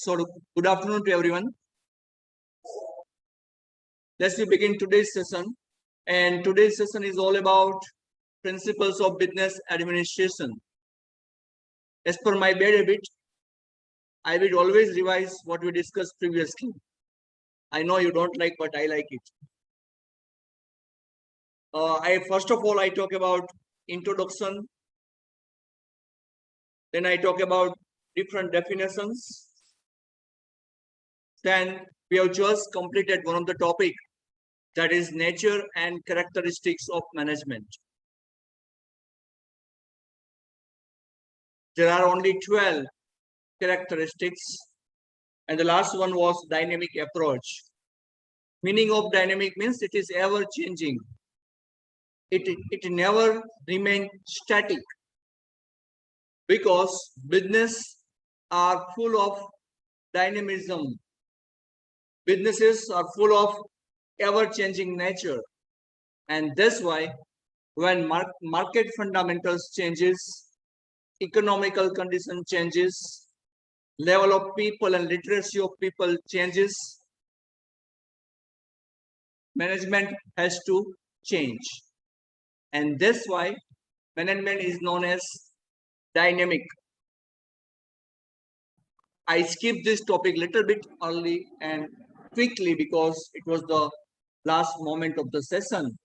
So, good afternoon to everyone. Let's begin today's session. And today's session is all about principles of business administration. As per my bad habit, I will always revise what we discussed previously. I know you don't like, but I like it. First of all, I talk about introduction. Then I talk about different definitions. Then we have just completed one of the topic, that is nature and characteristics of management. There are only 12 characteristics, and the last one was dynamic approach. Meaning of dynamic means it is ever changing. It never remains static, because business are full of dynamism. Businesses are full of ever-changing nature, and that's why when market fundamentals changes, economical condition changes, level of people and literacy of people changes, management has to change. And that's why management is known as dynamic. I skipped this topic a little bit early and quickly because it was the last moment of the session.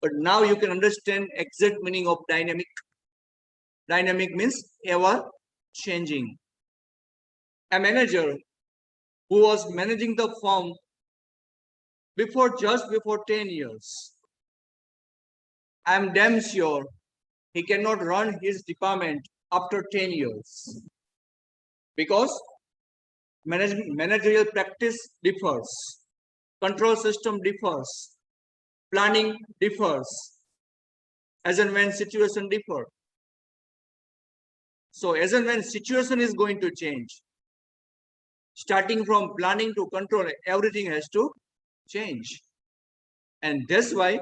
But now you can understand exact meaning of dynamic. Dynamic means ever changing. A manager who was managing the firm just before 10 years, I am damn sure he cannot run his department after 10 years, because managerial practice differs, control system differs, planning differs, as and when situation differ. So as and when situation is going to change, starting from planning to control, everything has to change. And that's why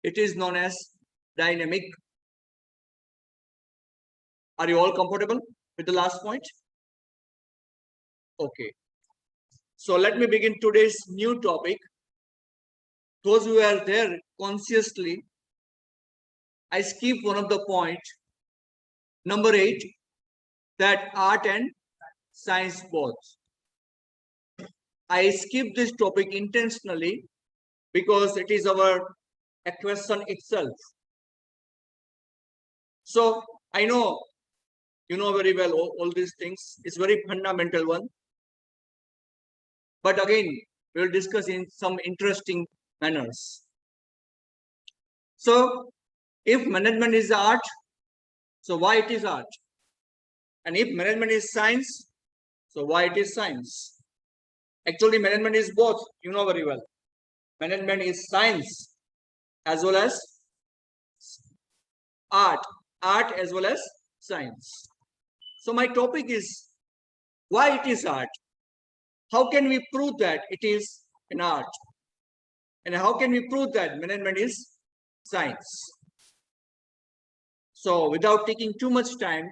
it is known as dynamic. Are you all comfortable with the last point? Okay. So let me begin today's new topic. Those who are there consciously, I skip one of the point, number 8, that art and science both. I skip this topic intentionally because it is our question itself. So I know you know very well all these things. It's very fundamental one. But again, we'll discuss in some interesting manners. So if management is art, so why it is art? And if management is science, so why it is science? Actually, management is both, you know very well. Management is science as well as art as well as science. So my topic is why it is art. How can we prove that it is an art? And how can we prove that management is science? So without taking too much time,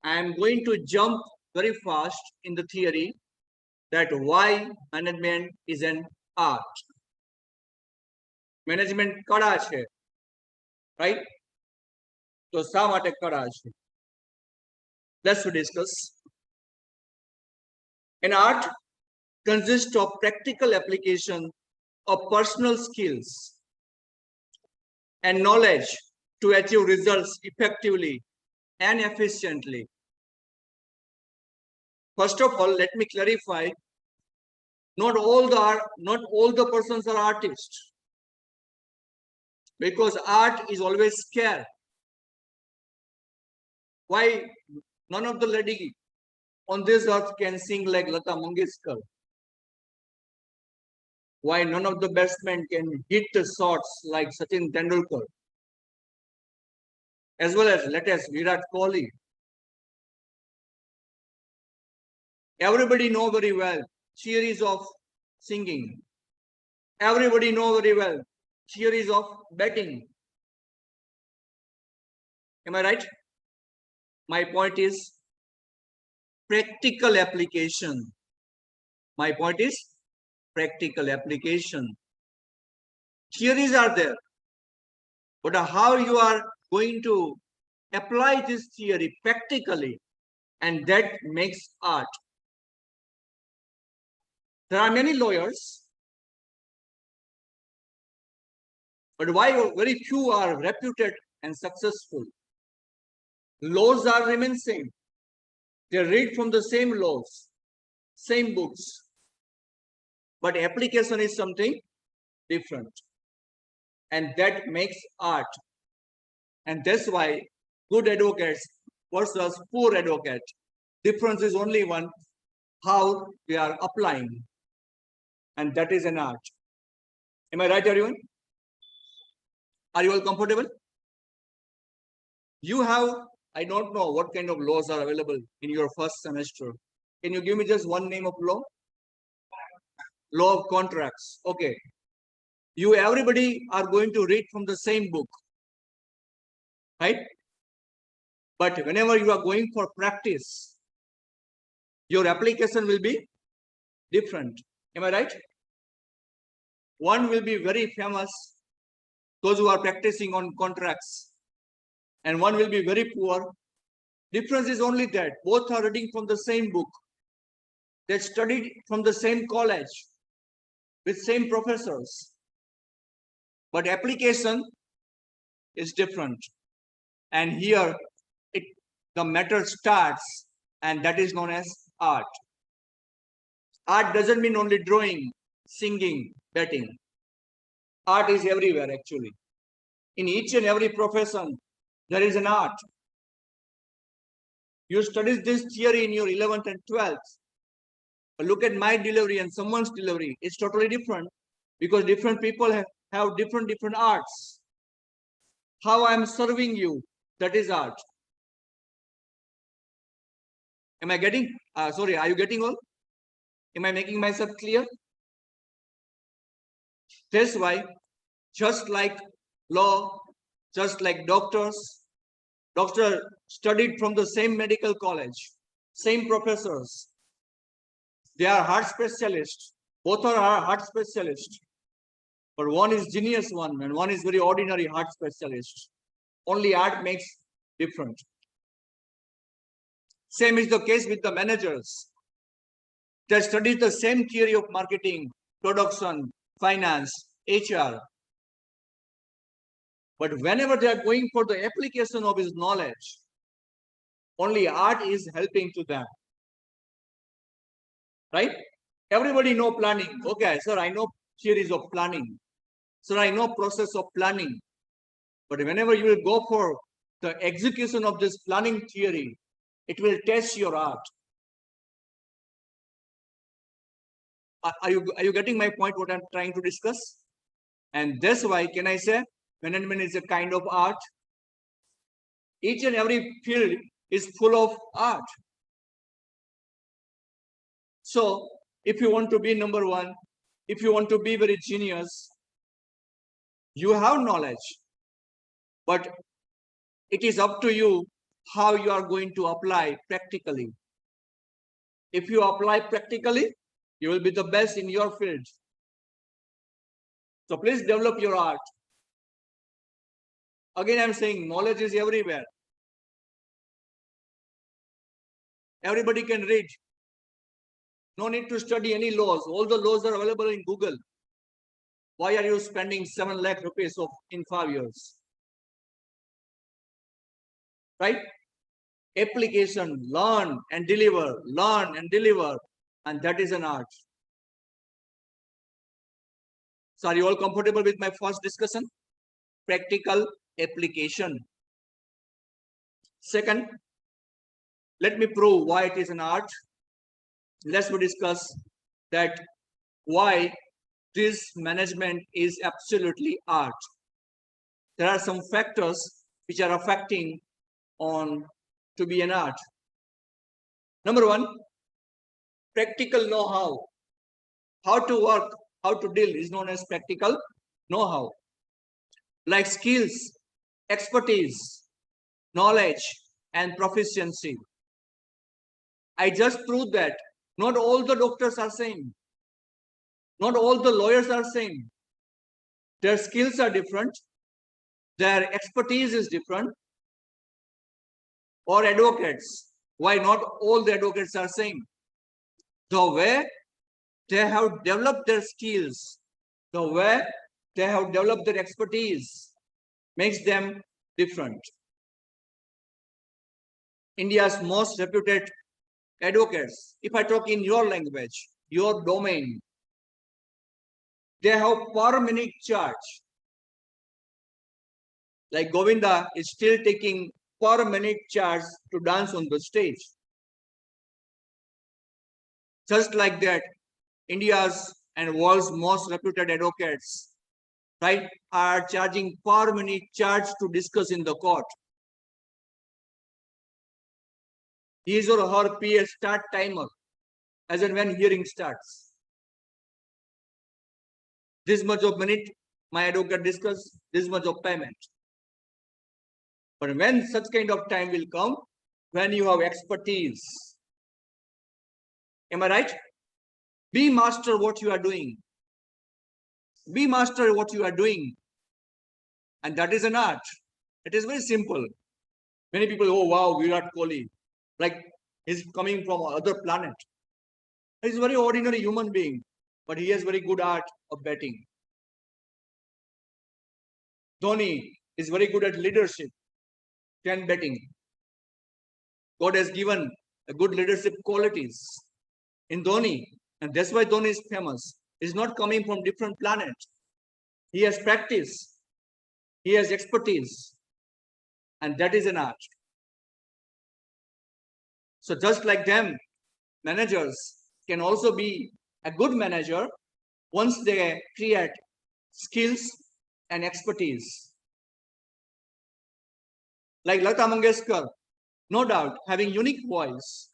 I am going to jump very fast in the theory that why management is an art. Management કળા છે, right? તો શા માટે કળા છે? Let's discuss. An art consists of practical application of personal skills and knowledge to achieve results effectively and efficiently. First of all, let me clarify, not all the persons are artists, because art is always scarce. Why none of the lady on this earth can sing like Lata Mangeshkar? Why none of the batsmen can hit the shots like Sachin Tendulkar? As well as latest Virat Kohli. Everybody know very well theories of singing. Everybody know very well theories of batting. Am I right? My point is, practical application. My point is practical application. Theories are there, but how you are going to apply this theory practically, and that makes art. There are many lawyers, but why very few are reputed and successful? Laws are remain same. They read from the same laws, same books, but application is something different, and that makes art. And that's why good advocates versus poor advocate, difference is only one, how we are applying, and that is an art. Am I right, everyone? Are you all comfortable? You have, I don't know what kind of laws are available in your first semester. Can you give me just one name of law? Law of contracts. Okay. You everybody are going to read from the same book, right? But whenever you are going for practice, your application will be different. Am I right? One will be very famous, those who are practicing on contracts, and one will be very poor. Difference is only that both are reading from the same book. They studied from the same college with same professors, but application is different. And here the matter starts, and that is known as art. Art doesn't mean only drawing, singing, betting. Art is everywhere actually. In each and every profession, there is an art. You studied this theory in your 11th and 12th. But look at my delivery and someone's delivery. It's totally different because different people have different arts. How I'm serving you, that is art. Am I getting? Sorry, are you getting all? Am I making myself clear? That's why, just like law, just like doctors, doctor studied from the same medical college, same professors. They are heart specialists. Both are heart specialists. But one is genius one and one is very ordinary heart specialist. Only art makes different. Same is the case with the managers. They studied the same theory of marketing, production, finance, HR. But whenever they are going for the application of his knowledge, only art is helping to them. Right? Everybody know planning. Okay, sir, I know theories of planning. Sir, I know process of planning. But whenever you will go for the execution of this planning theory, it will test your art. Are you getting my point, what I'm trying to discuss? And that's why, can I say, management is a kind of art. Each and every field is full of art. So if you want to be number one, if you want to be very genius, you have knowledge, but it is up to you how you are going to apply practically. If you apply practically, you will be the best in your field. So please develop your art. Again, I'm saying knowledge is everywhere. Everybody can read. No need to study any laws. All the laws are available in Google. Why are you spending 7 lakh rupees in 5 years? Right? Application, learn and deliver, and that is an art. So are you all comfortable with my first discussion? Practical application. Second, let me prove why it is an art. Let's discuss that why this management is absolutely art. There are some factors which are affecting on to be an art. Number one, practical know-how. How to work, how to deal is known as practical know-how. Like skills, expertise, knowledge, and proficiency. I just proved that not all the doctors are same. Not all the lawyers are same. Their skills are different. Their expertise is different. Or advocates. Why not all the advocates are same? The way they have developed their skills, the way they have developed their expertise makes them different. India's most reputed advocates, if I talk in your language, your domain, they have per minute charge. Like Govinda is still taking per minute charge to dance on the stage. Just like that, India's and world's most reputed advocates, right, are charging per minute charge to discuss in the court. His or her PA start timer as and when hearing starts. This much of minute my advocate discuss, this much of payment. But when such kind of time will come, when you have expertise, am I right? Be master what you are doing. Be master what you are doing. And that is an art. It is very simple. Many people, oh wow, Virat Kohli, like he's coming from another planet. He's a very ordinary human being, but he has very good art of betting. Dhoni is very good at leadership and betting. God has given a good leadership qualities in Dhoni, and that's why Dhoni is famous. He's not coming from different planet. He has practice, he has expertise, and that is an art. So just like them, managers can also be a good manager once they create skills and expertise. Like Lata Mangeshkar, no doubt having unique voice,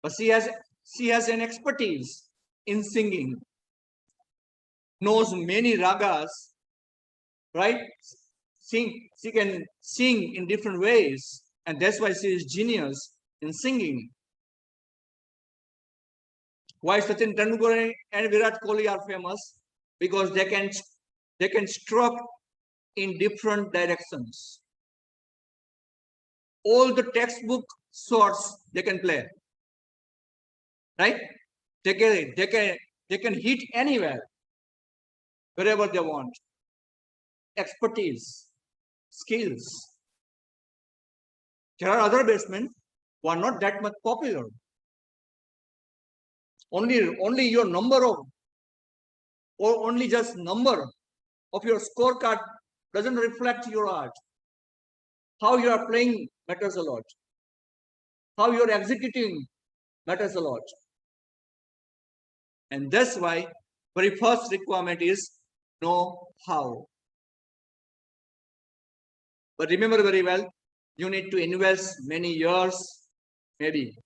but she has an expertise in singing, knows many ragas, right? She can sing in different ways, and that's why she is genius in singing. Why Sachin Tendulkar and Virat Kohli are famous? Because they can stroke in different directions. All the textbook shots they can play, right? They can hit anywhere, wherever they want. Expertise, skills. There are other batsmen who are not that much popular. Only your number of, or only just number of your scorecard doesn't reflect your art. How you are playing matters a lot. How you are executing matters a lot. And that's why very first requirement is know how. But remember very well, you need to invest many years, maybe,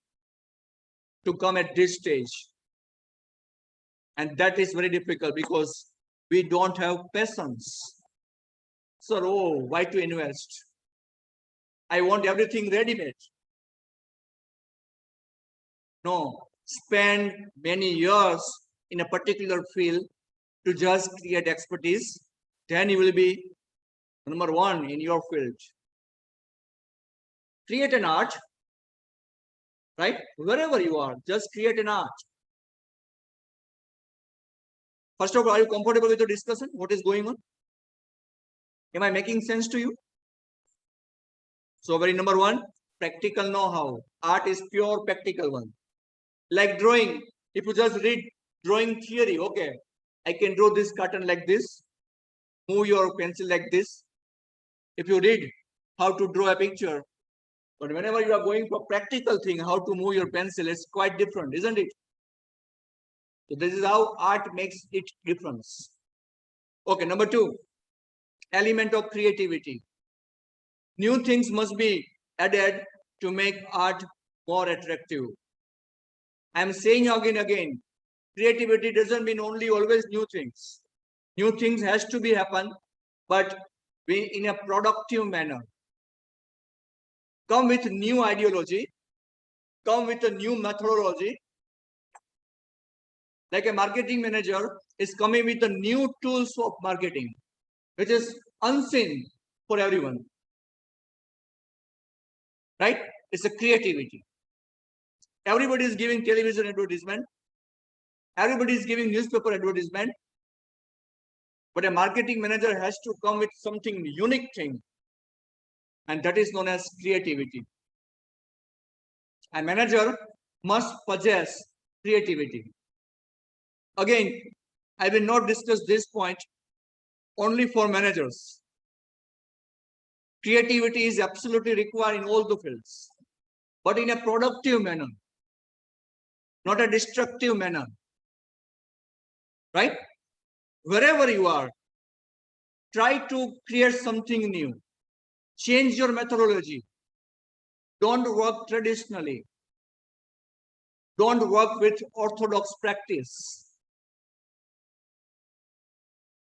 to come at this stage. And that is very difficult because we don't have patience. So, oh, why to invest? I want everything ready-made. No, spend many years in a particular field to just create expertise. Then you will be number one in your field. Create an art, right? Wherever you are, just create an art. First of all, are you comfortable with the discussion? What is going on? Am I making sense to you? So very number one, practical know-how. Art is pure practical one. Like drawing, if you just read drawing theory, okay, I can draw this curtain like this, move your pencil like this. If you read how to draw a picture, but whenever you are going for practical thing, how to move your pencil, it's quite different, isn't it? So this is how art makes it difference. Okay, number two, element of creativity. New things must be added to make art more attractive. I'm saying again, creativity doesn't mean only always new things. New things has to be happen, but in a productive manner. Come with new ideology, come with a new methodology, like a marketing manager is coming with the new tools of marketing, which is unseen for everyone, right? It's a creativity. Everybody is giving television advertisement. Everybody is giving newspaper advertisement. But a marketing manager has to come with something unique thing. And that is known as creativity. A manager must possess creativity. Again, I will not discuss this point only for managers. Creativity is absolutely required in all the fields, but in a productive manner, not a destructive manner. Right? Wherever you are, try to create something new. Change your methodology. Don't work traditionally. Don't work with orthodox practice.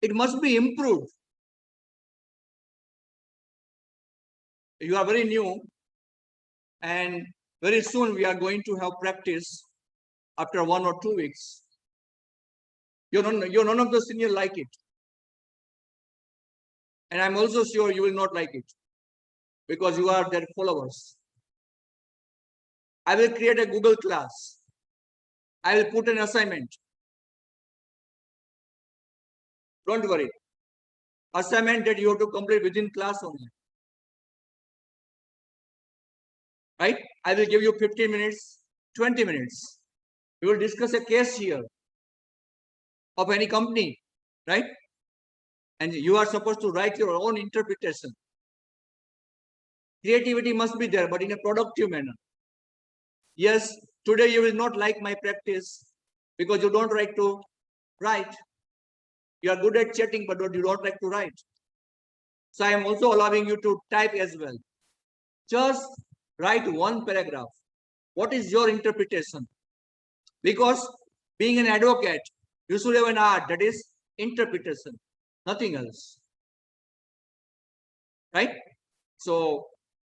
It must be improved. You are very new, and very soon we are going to have practice after 1 or 2 weeks. You're none of the senior like it. And I'm also sure you will not like it because you are their followers. I will create a Google class. I will put an assignment. Don't worry. Assignment that you have to complete within class only. Right? I will give you 15 minutes, 20 minutes. We will discuss a case here of any company, right? And you are supposed to write your own interpretation. Creativity must be there, but in a productive manner. Yes, today you will not like my practice because you don't like to write. You are good at chatting, but you don't like to write. So I am also allowing you to type as well. Just write one paragraph. What is your interpretation? Because being an advocate, you should have an art that is interpretation, nothing else. Right? So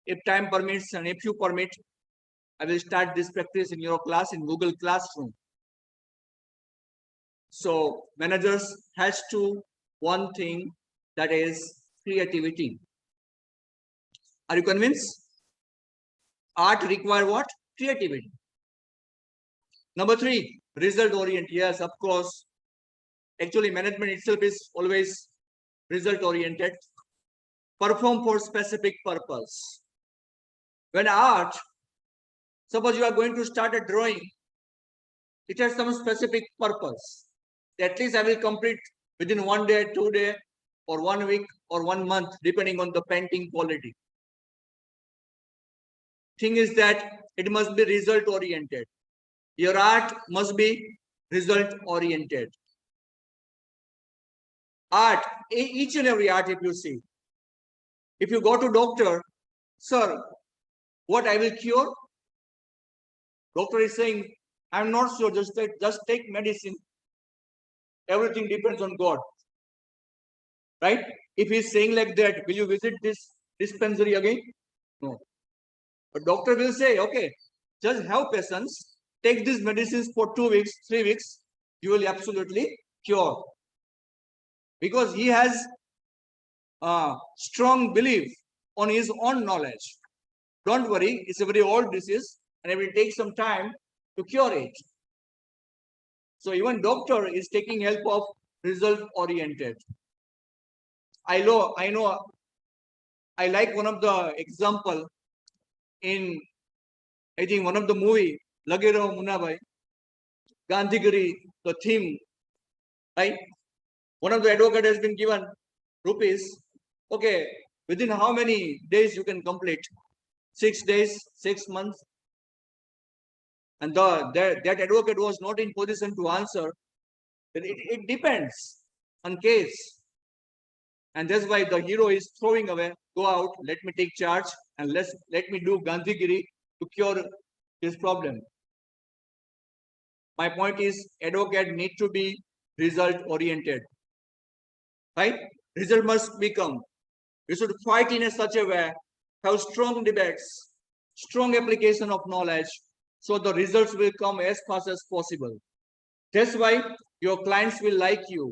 if time permits and if you permit, I will start this practice in your class in Google Classroom. So managers has to one thing, that is creativity. Are you convinced? Art require what? Creativity. Number 3, result oriented. Yes, of course. Actually, management itself is always result oriented. Perform for specific purpose. When art, suppose you are going to start a drawing, it has some specific purpose. At least I will complete within 1 day, 2 days, or 1 week, or 1 month, depending on the painting quality. Thing is that it must be result oriented. Your art must be result oriented. Art, each and every art, if you see, if you go to doctor, sir, what I will cure? Doctor is saying, I'm not sure, just take medicine. Everything depends on God. Right? If he's saying like that, will you visit this dispensary again? No. But doctor will say, okay, just have patience, take these medicines for 2 weeks, 3 weeks, you will absolutely cure. Because he has a strong belief on his own knowledge. Don't worry, it's a very old disease and it will take some time to cure it. So even doctor is taking help of result oriented. I like one of the example in, I think, one of the movie, Lage Raho Munna Bhai, Gandhigiri, the theme, right? One of the advocate has been given rupees. Okay, within how many days you can complete? 6 days, 6 months. And that advocate was not in position to answer. It depends on case. And that's why the hero is throwing away, go out, let me take charge, and let me do Gandhigiri to cure this problem. My point is, advocate need to be result oriented. Right? Result must become. We should fight in such a way, have strong debates, strong application of knowledge, so the results will come as fast as possible. That's why your clients will like you,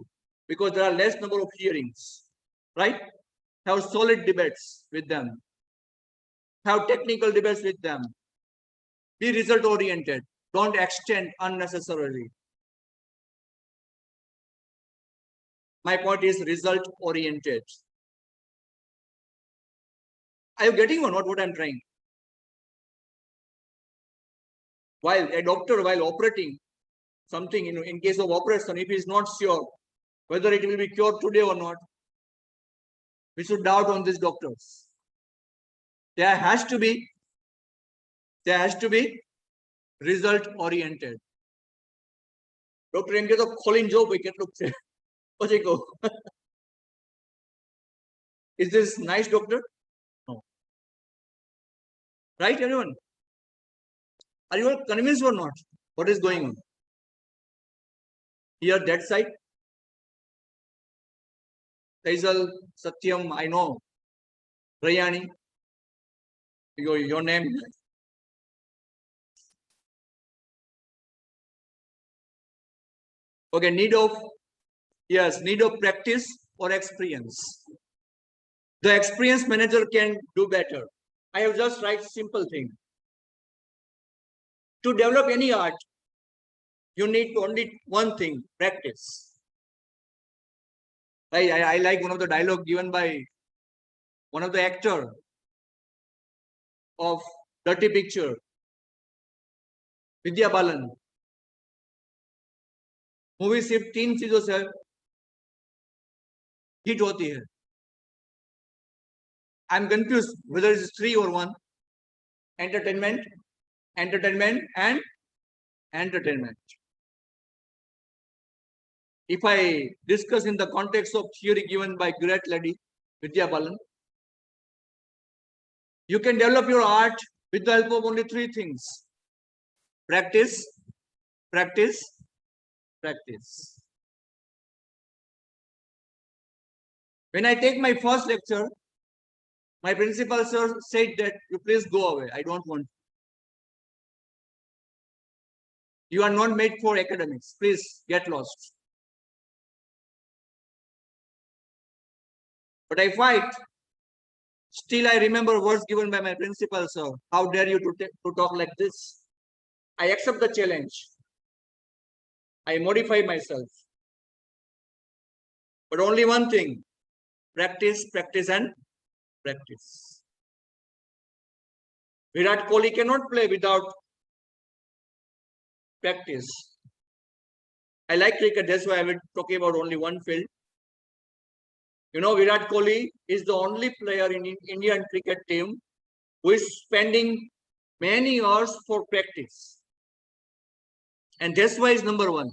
because there are less number of hearings, right? Have solid debates with them. Have technical debates with them. Be result oriented. Don't extend unnecessarily. My point is result oriented. Are you getting what I'm trying? While a doctor, while operating something, in case of operation, if he is not sure whether it will be cured today or not, we should doubt on these doctors. There has to be result oriented. Doctor એમ કે તો ખોલીને જો ભાઈ કેટલું છે પછી કહો. Is this nice, doctor? No. Right, everyone? Are you all convinced or not? What is going on? Here, that side. Faisal, Satyam, I know. Rayani, your name. Okay, need of practice or experience. The experienced manager can do better. I have just write simple thing. To develop any art, you need only one thing: practice. I like one of the dialogue given by one of the actor of Dirty Picture, Vidya Balan. Movie सिर्फ 3 चीजों से hit होती है. I am confuse whether it's 3 or 1. Entertainment, entertainment, and entertainment. If I discuss in the context of theory given by great lady Vidya Balan, you can develop your art with the help of only 3 things: practice, practice, practice. When I take my first lecture, my principal sir said that you please go away. I don't want. You are not made for academics. Please get lost. But I fight. Still, I remember words given by my principal sir. How dare you to talk like this? I accept the challenge. I modify myself. But only one thing: practice, practice, and practice. Virat Kohli cannot play without practice. I like cricket, that's why I will talk about only one field. You know, Virat Kohli is the only player in Indian cricket team who is spending many hours for practice. And that's why he's number 1.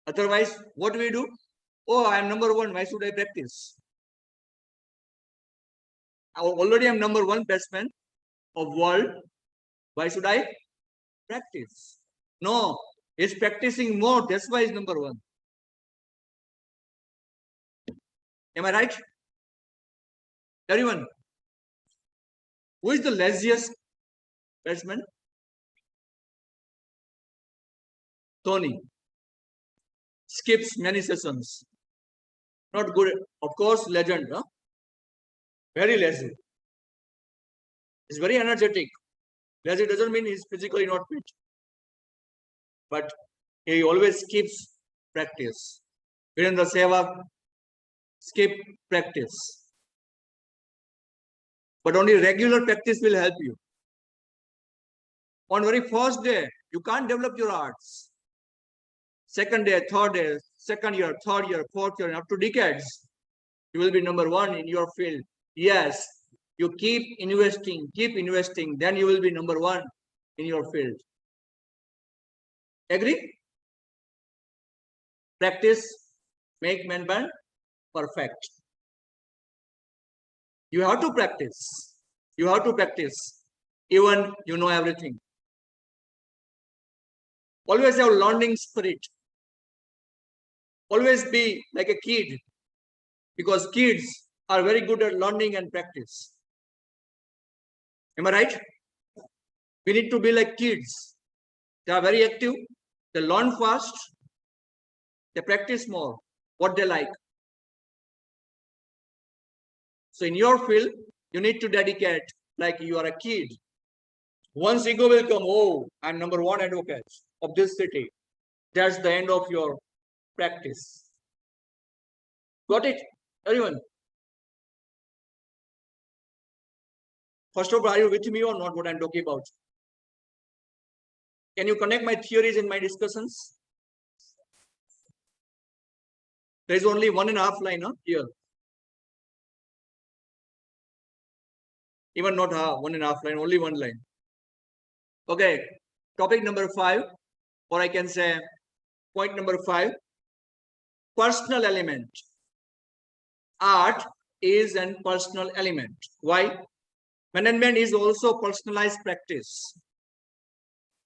Otherwise, what do we do? Oh, I'm number 1. Why should I practice? Already I'm number 1 batsman of world. Why should I practice? No, he's practicing more. That's why he's number 1. Am I right? Everyone, who is the laziest batsman? Dhoni. Skips many sessions. Not good. Of course, legend. Huh? Very lazy. He's very energetic. Lazy doesn't mean he's physically not fit. But he always skips practice. Virendra Sehwag, skip practice. But only regular practice will help you. On very first day, you can't develop your arts. Second day, third day, second year, third year, fourth year, up to decades, you will be number 1 in your field. Yes, you keep investing, then you will be number 1 in your field. Agree? Practice make man perfect. You have to practice. You have to practice. Even you know everything. Always have learning spirit. Always be like a kid, because kids are very good at learning and practice. Am I right? We need to be like kids. They are very active. They learn fast. They practice more what they like. So in your field, you need to dedicate like you are a kid. Once ego will come, oh, I'm number one advocate of this city. That's the end of your practice. Got it, everyone? First of all, are you with me or not what I'm talking about? Can you connect my theories in my discussions? There is only 1.5 line here. Even not 1.5 line, only 1 line. Okay, topic number 5, or I can say point number 5, personal element. Art is an personal element. Why? Management is also personalized practice.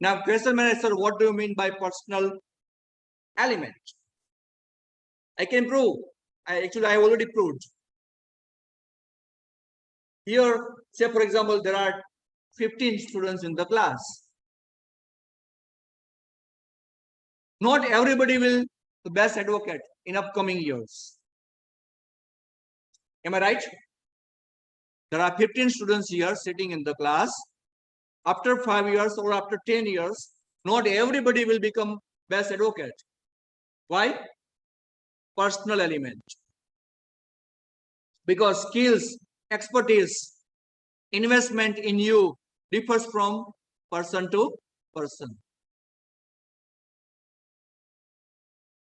Now, question may, sir, what do you mean by personal element? I can prove. I already proved. Here, say for example, there are 15 students in the class. Not everybody will be the best advocate in upcoming years. Am I right? There are 15 students here sitting in the class. After 5 years or after 10 years, not everybody will become best advocate. Why? Personal element. Because skills, expertise, investment in you differs from person to person.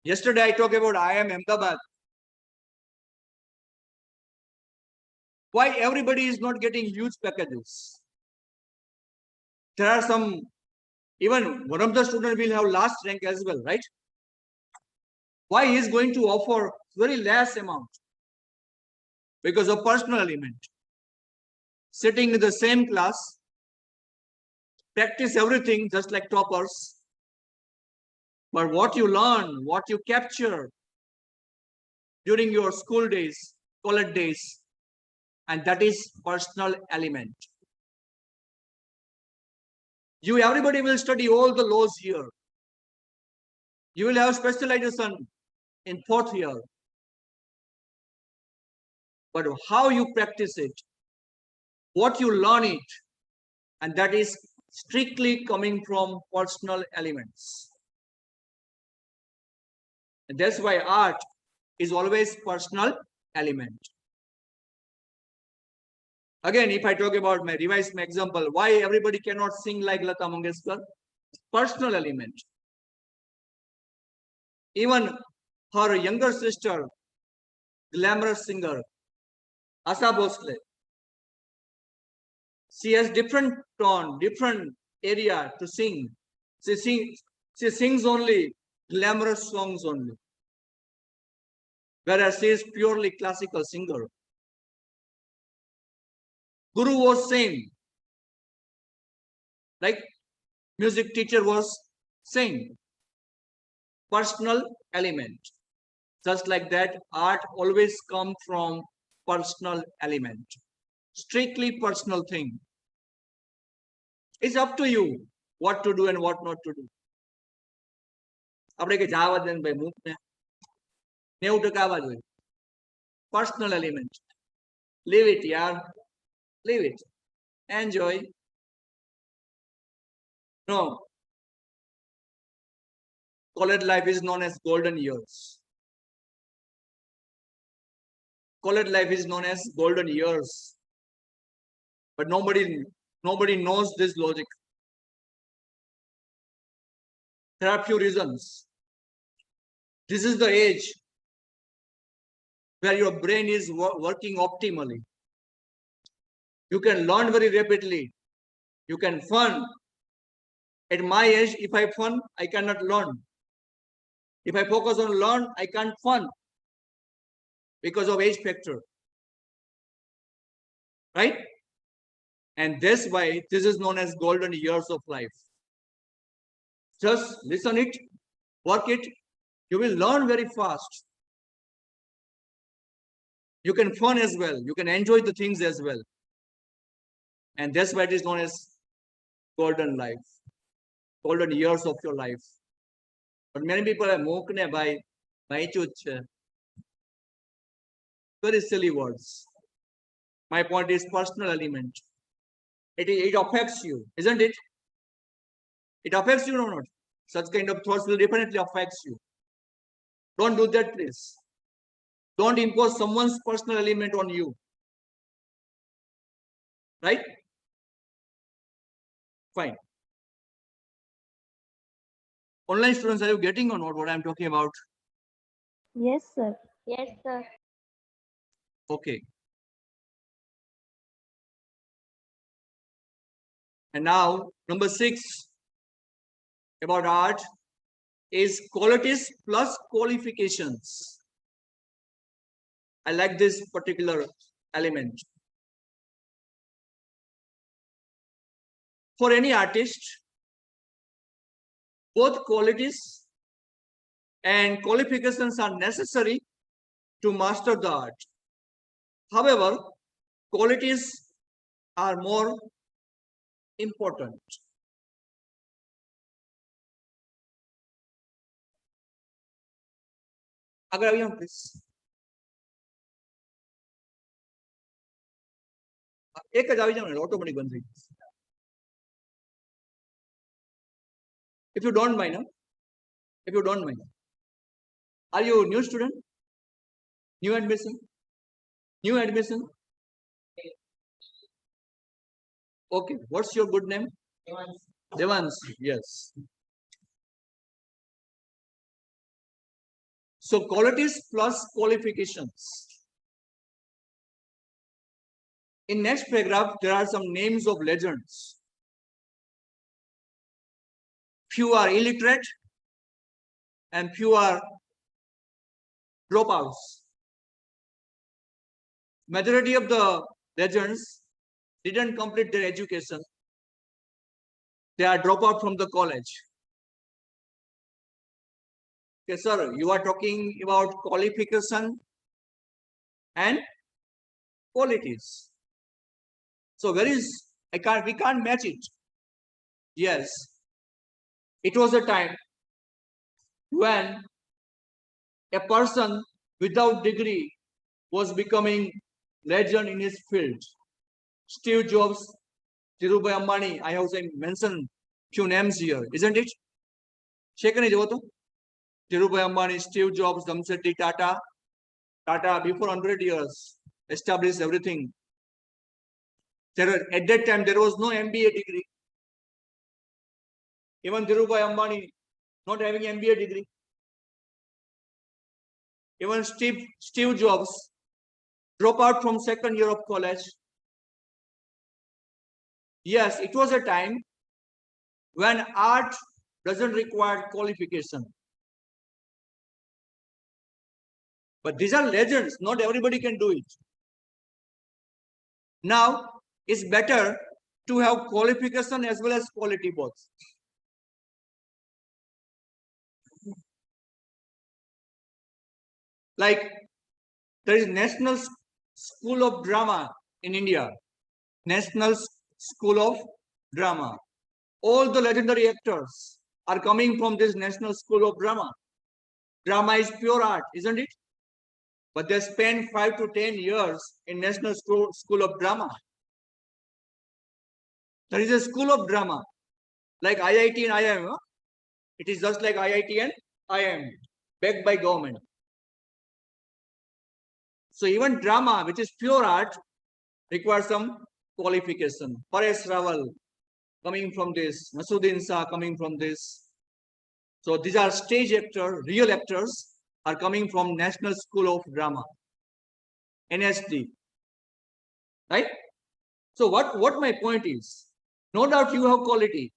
Yesterday I talked about IIM Ahmedabad. Why everybody is not getting huge packages? There are some, even one of the students will have last rank as well, right? Why he is going to offer very less amount? Because of personal element. Sitting in the same class, practice everything just like toppers. But what you learn, what you capture during your school days, college days, and that is personal element. Everybody will study all the laws here. You will have specialization in 4th year. But how you practice it, what you learn it, and that is strictly coming from personal elements. And that's why art is always personal element. Again, if I talk about revise my example, why everybody cannot sing like Lata Mangeshkar? Personal element. Even her younger sister, glamorous singer, Asha Bhosle, she has different tone, different area to sing. She sings only glamorous songs only. Whereas she is purely classical singer. Guru was same. Like music teacher was same. Personal element. Just like that, art always comes from personal element. Strictly personal thing. It's up to you what to do and what not to do. આપણે કે જવા દે ભાઈ મૂકને 90% આવવા જોઈએ. Personal element. Leave it, yaar. Leave it. Enjoy. No. College life is known as golden years. College life is known as golden years. But nobody knows this logic. There are few reasons. This is the age where your brain is working optimally. You can learn very rapidly. You can fun. At my age, if I fun, I cannot learn. If I focus on learn, I can't fun because of age factor. Right? And that's why this is known as golden years of life. Just listen it, work it. You will learn very fast. You can fun as well. You can enjoy the things as well. And that's why it is known as golden life, golden years of your life. But many people are mokne by very silly words. My point is personal element. It affects you, isn't it? It affects you or not? Such kind of thoughts will definitely affects you. Don't do that, please. Don't impose someone's personal element on you. Right? Fine. Online students, are you getting or not what I'm talking about? Yes, sir. Yes, sir. Okay. And now, number 6 about art is qualities plus qualifications. I like this particular element. For any artist, both qualities and qualifications are necessary to master the art. However, qualities are more important. अगर अभी हम please एक જ આવી જાવ ને automatic બંધ થઈ જશે. If you don't mind, if you don't mind, are you new student? New admission? New admission? Okay, what's your good name? Devans, yes. So qualities plus qualifications. In next paragraph, there are some names of legends. Few are illiterate and few are dropouts. Majority of the legends didn't complete their education. They are dropout from the college. Okay, sir, you are talking about qualification and qualities. So where is we can't match it. Yes, it was a time when a person without degree was becoming legend in his field. Steve Jobs, Dhirubhai Ambani, I have mentioned few names here, isn't it? Shekani Joto, Dhirubhai Ambani, Steve Jobs, Damseti Tata. Tata before 100 years established everything. At that time there was no MBA degree. Even Dhirubhai Ambani not having MBA degree. Even Steve Jobs dropped out from second year of college. Yes, it was a time when art doesn't require qualification. But these are legends. Not everybody can do it. Now, it's better to have qualification as well as quality both. Like, there is National School of Drama in India. National School of Drama. All the legendary actors are coming from this National School of Drama. Drama is pure art, isn't it? But they spend 5 to 10 years in National School of Drama. There is a school of drama, like IIT and IIM. It is just like IIT and IIM, backed by government. So even drama, which is pure art, requires some qualification. Paresh Rawal coming from this, Nasuddin Shah coming from this. So these are stage actors, real actors are coming from National School of Drama, NSD, right? So what my point is, no doubt you have quality,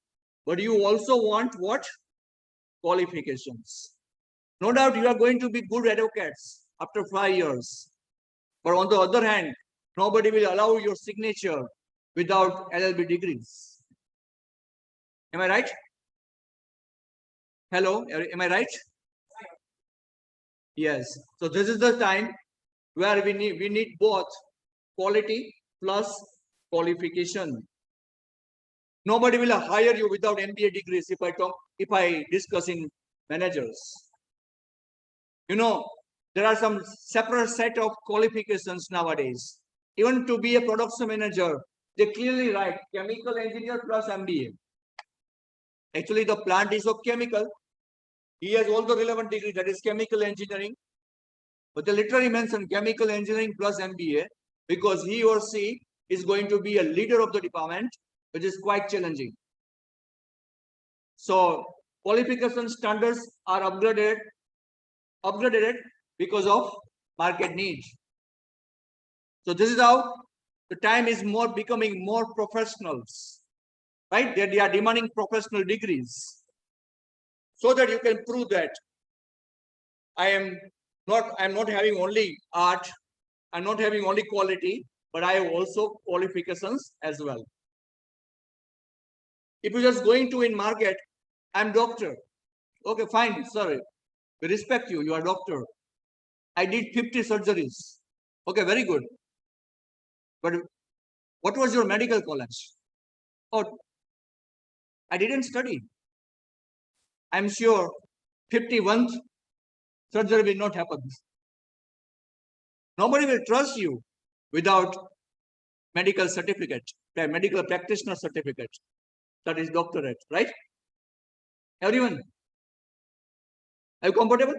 but you also want what? Qualifications. No doubt you are going to be good advocates after 5 years. But on the other hand, nobody will allow your signature without LLB degrees. Am I right? Hello, am I right? Yes. So this is the time where we need both quality plus qualification. Nobody will hire you without MBA degrees if I discuss in managers. You know, there are some separate set of qualifications nowadays. Even to be a production manager, they clearly write chemical engineer plus MBA. Actually, the plant is of chemical. He has all the relevant degree, that is chemical engineering. But they literally mention chemical engineering plus MBA because he or she is going to be a leader of the department, which is quite challenging. So qualification standards are upgraded because of market needs. So this is how the time is becoming more professionals, right? They are demanding professional degrees so that you can prove that I'm not having only art, I'm not having only quality, but I have also qualifications as well. If you're just going to in market, I'm doctor. Okay, fine, sorry. We respect you, you are doctor. I did 50 surgeries. Okay, very good. But what was your medical college? Oh, I didn't study. I'm sure 51st surgery will not happen. Nobody will trust you without medical certificate, medical practitioner certificate. That is doctorate, right? Everyone, are you comfortable?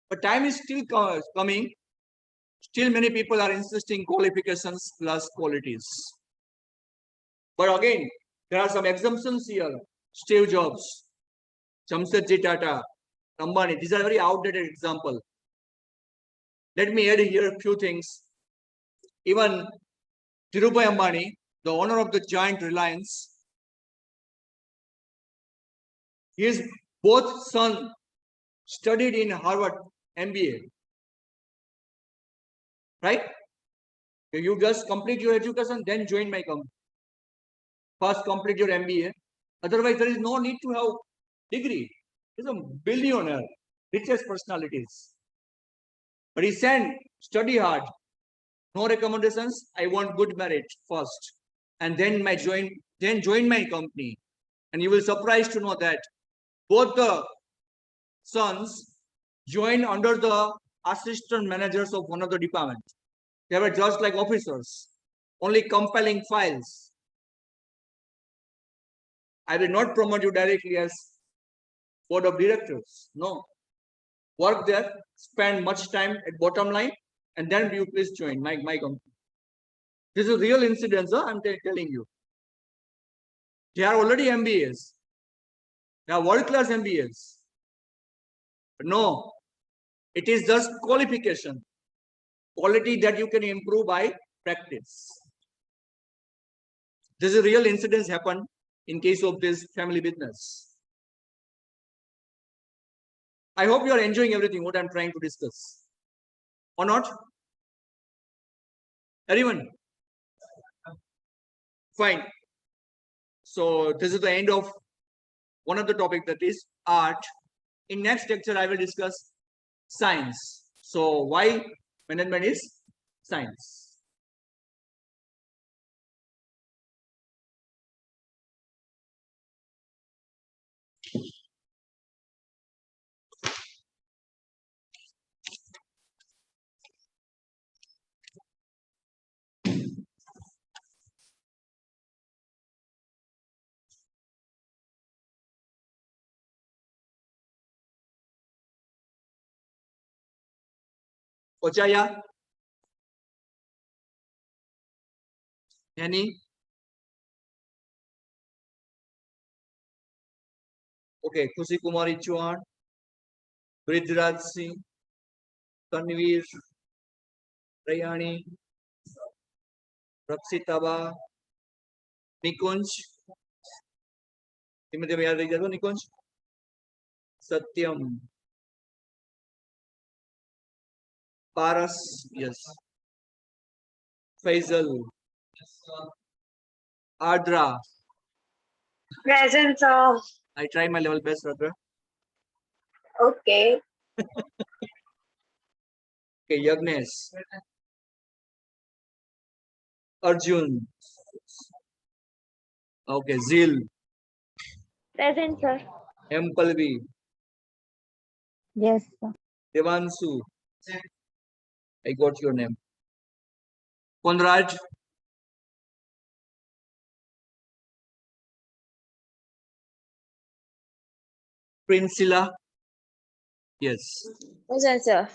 But time is still coming. Still many people are insisting qualifications plus qualities. But again, there are some exemptions here. Steve Jobs, Jamsetji Tata, Ambani. These are very outdated example. Let me add here a few things. Even Dhirubhai Ambani, the owner of the giant Reliance, his both son studied in Harvard MBA. Right? You just complete your education, then join my company. First complete your MBA. Otherwise, there is no need to have degree. He's a billionaire, richest personalities. But he said, study hard. No recommendations. I want good merit first. And then join my company. And you will surprised to know that both the sons joined under the assistant managers of one of the departments. They were just like officers, only compiling files. I will not promote you directly as board of directors. No. Work there, spend much time at bottom line, and then you please join my company. This is real incidents, huh? I'm telling you. They are already MBAs. They are world-class MBAs. But no, it is just qualification, quality that you can improve by practice. This is real incidents happen in case of this family business. I hope you are enjoying everything what I'm trying to discuss. Or not? Everyone? Fine. So this is the end of one of the topic, that is art. In next lecture, I will discuss science. So why management is science? Ochaya? Any? Okay, Khushi Kumari Chauhan, Bridraj Singh, Tanvir, Rayani, Raksitaba, Nikunj. ધીમે યાદ રહી જતો Nikunj. Satyam, Paras, yes. Faisal, Ardra. Present, sir. I try my level best, Ardra. Okay. Okay, Yagnesh, Arjun, Okay, Zil, Present, sir. Empalvi, Yes, sir. Devansu. I got your name. Konraj, Prinsila. Yes. Present, sir.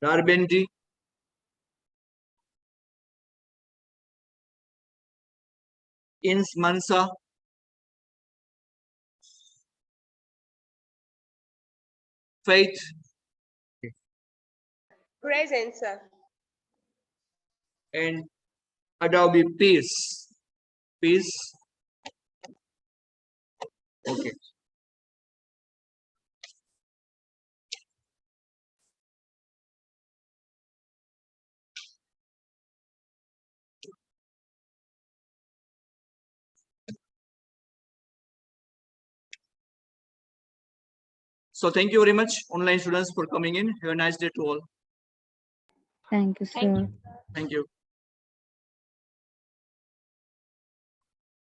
Darbendi, Ins Mansa, Faith, Present, sir. and Adobe Peace. Peace. Okay. So thank you very much, online students, for coming in. Have a nice day to all. Thank you, Thank sir. you. Thank you.